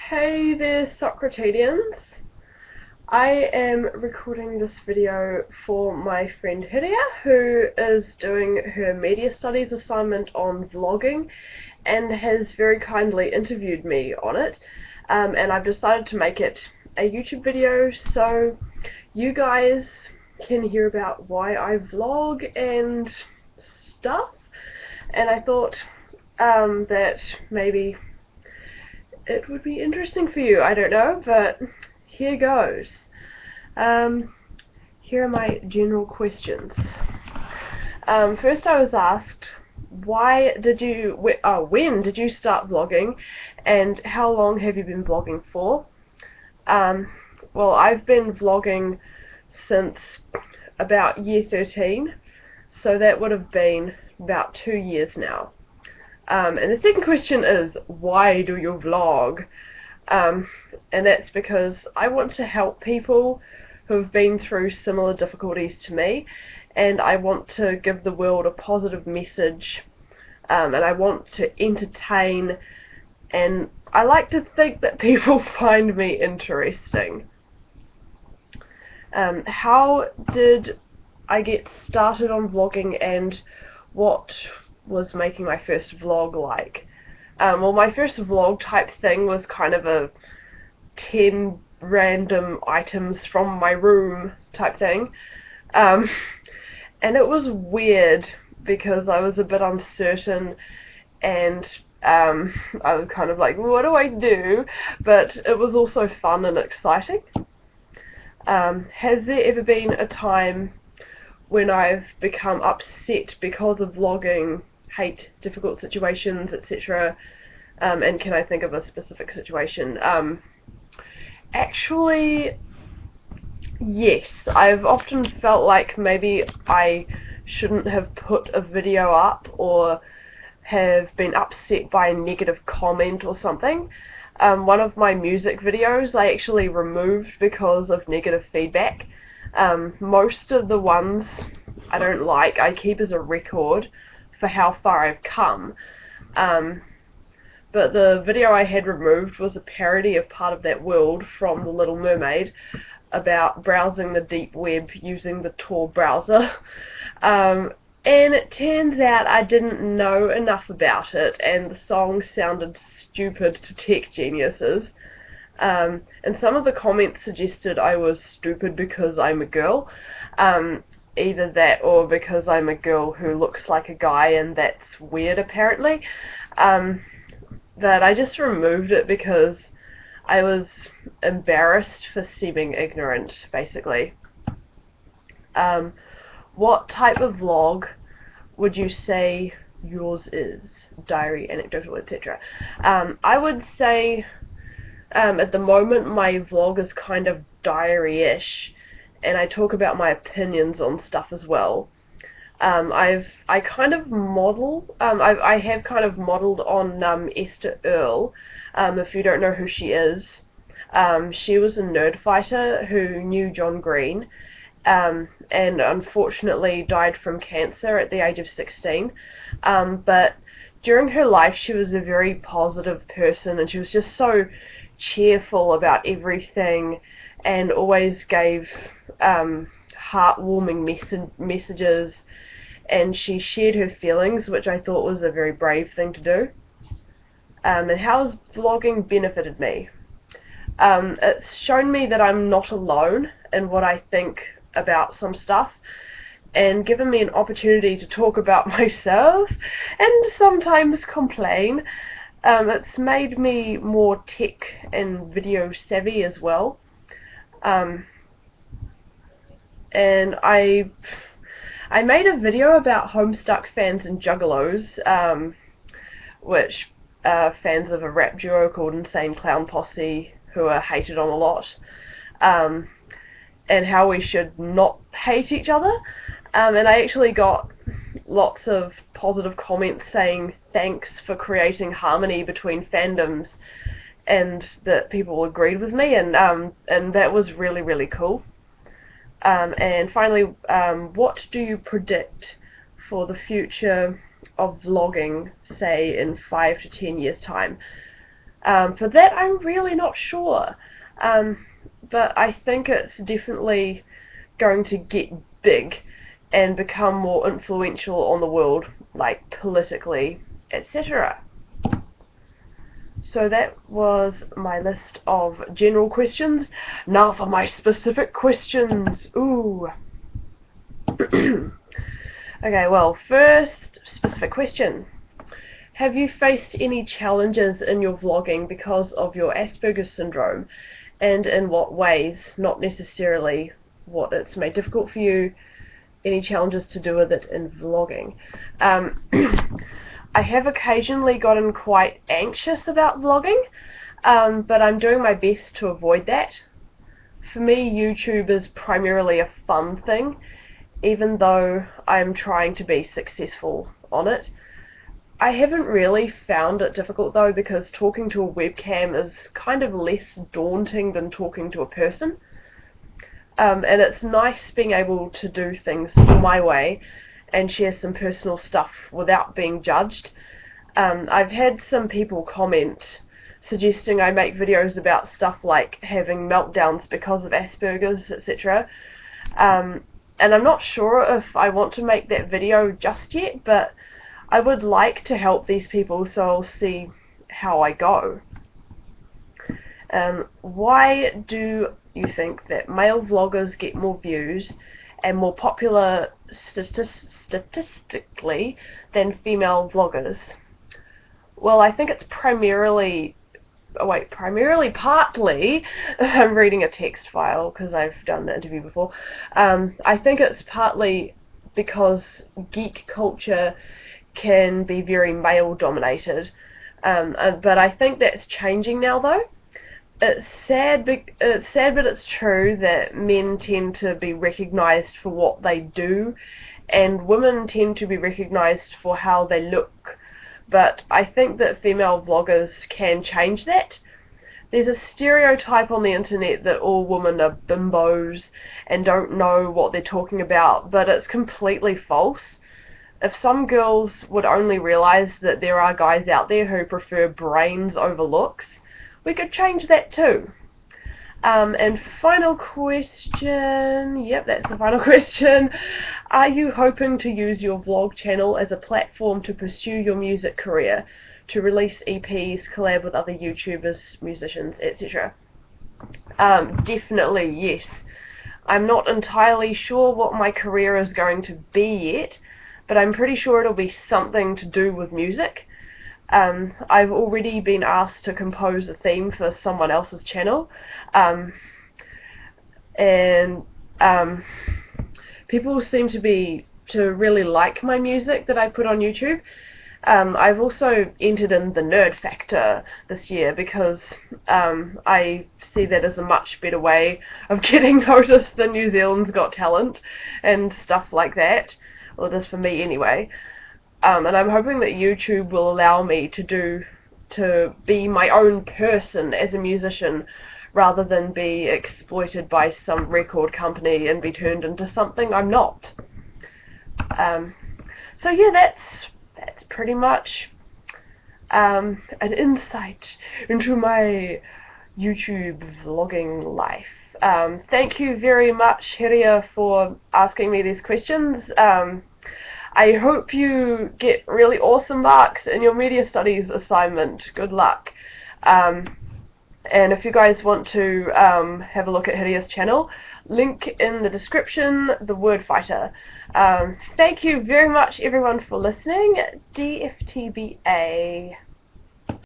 Hey there, Socratedians. I am recording this video for my friend Hiria, who is doing her media studies assignment on vlogging and has very kindly interviewed me on it. And I've decided to make it a YouTube video so you guys can hear about why I vlog and stuff. And I thought that maybe it would be interesting for you, I don't know, but here goes. Here are my general questions. First I was asked, when did you start vlogging, and how long have you been vlogging for? Well, I've been vlogging since about year 13, so that would have been about 2 years now. And the second question is, why do you vlog? And that's because I want to help people who've been through similar difficulties to me, and I want to give the world a positive message, and I want to entertain, and I like to think that people find me interesting. How did I get started on vlogging, and what was making my first vlog like? Well, my first vlog type thing was kind of a 10 random items from my room type thing, and it was weird because I was a bit uncertain, and I was kind of like, what do I do? But it was also fun and exciting. Has there ever been a time when I've become upset because of vlogging, hate difficult situations, etc.? And can I think of a specific situation? Actually, yes. I've often felt like maybe I shouldn't have put a video up, or have been upset by a negative comment or something. One of my music videos I actually removed because of negative feedback. Most of the ones I don't like I keep as a record for how far I've come. But the video I had removed was a parody of Part of That World from The Little Mermaid, about browsing the deep web using the Tor browser. And it turns out I didn't know enough about it, and the song sounded stupid to tech geniuses. And some of the comments suggested I was stupid because I'm a girl. Either that, or because I'm a girl who looks like a guy, and that's weird apparently. But I just removed it because I was embarrassed for seeming ignorant, basically. What type of vlog would you say yours is? Diary, anecdotal, etc. I would say at the moment my vlog is kind of diary-ish, and I talk about my opinions on stuff as well. I kind of model, I have kind of modelled on Esther Earl. If you don't know who she is, she was a Nerdfighter who knew John Green, and unfortunately died from cancer at the age of 16. But during her life she was a very positive person, and she was just so cheerful about everything, and always gave heartwarming messages, and she shared her feelings, which I thought was a very brave thing to do. And how has vlogging benefited me? It's shown me that I'm not alone in what I think about some stuff, and given me an opportunity to talk about myself and sometimes complain. It's made me more tech and video savvy as well. And I made a video about Homestuck fans and juggalos, which are fans of a rap duo called Insane Clown Posse, who are hated on a lot, and how we should not hate each other. And I actually got lots of positive comments saying thanks for creating harmony between fandoms, and that people agreed with me, and that was really, really cool. And finally, what do you predict for the future of vlogging, say in 5 to 10 years time? For that, I'm really not sure. But I think it's definitely going to get big and become more influential on the world, like politically, etc. So that was my list of general questions. Now for my specific questions. Ooh. Okay, well, first specific question. Have you faced any challenges in your vlogging because of your Asperger's syndrome, and in what ways? Not necessarily what it's made difficult for you, any challenges to do with it in vlogging. I have occasionally gotten quite anxious about vlogging, but I'm doing my best to avoid that. For me, YouTube is primarily a fun thing, even though I'm trying to be successful on it. I haven't really found it difficult though, because talking to a webcam is kind of less daunting than talking to a person. And it's nice being able to do things my way and share some personal stuff without being judged. I've had some people comment suggesting I make videos about stuff like having meltdowns because of Asperger's, etc. And I'm not sure if I want to make that video just yet, but I would like to help these people, so I'll see how I go. Why do you think that male vloggers get more views and more popular statistically than female vloggers? Well, I think it's partly, I'm reading a text file because I've done the interview before. I think it's partly because geek culture can be very male dominated, but I think that's changing now though. It's sad but it's true that men tend to be recognised for what they do and women tend to be recognised for how they look, but I think that female vloggers can change that. There's a stereotype on the internet that all women are bimbos and don't know what they're talking about, but it's completely false. If some girls would only realise that there are guys out there who prefer brains over looks, we could change that too. And final question, yep, that's the final question. Are you hoping to use your vlog channel as a platform to pursue your music career, to release EPs, collab with other YouTubers, musicians, etc.? Definitely yes. I'm not entirely sure what my career is going to be yet, but I'm pretty sure it'll be something to do with music. I've already been asked to compose a theme for someone else's channel, and people seem to really like my music that I put on YouTube. I've also entered in the Nerd Factor this year because I see that as a much better way of getting noticed than New Zealand's Got Talent and stuff like that. Well, it is for me anyway. And I'm hoping that YouTube will allow me to be my own person as a musician, rather than be exploited by some record company and be turned into something I'm not. So yeah, that's pretty much an insight into my YouTube vlogging life. Thank you very much, Hiria, for asking me these questions. I hope you get really awesome marks in your media studies assignment. Good luck. And if you guys want to have a look at Hiria's channel, link in the description, the Word Fighter. Thank you very much everyone for listening. DFTBA.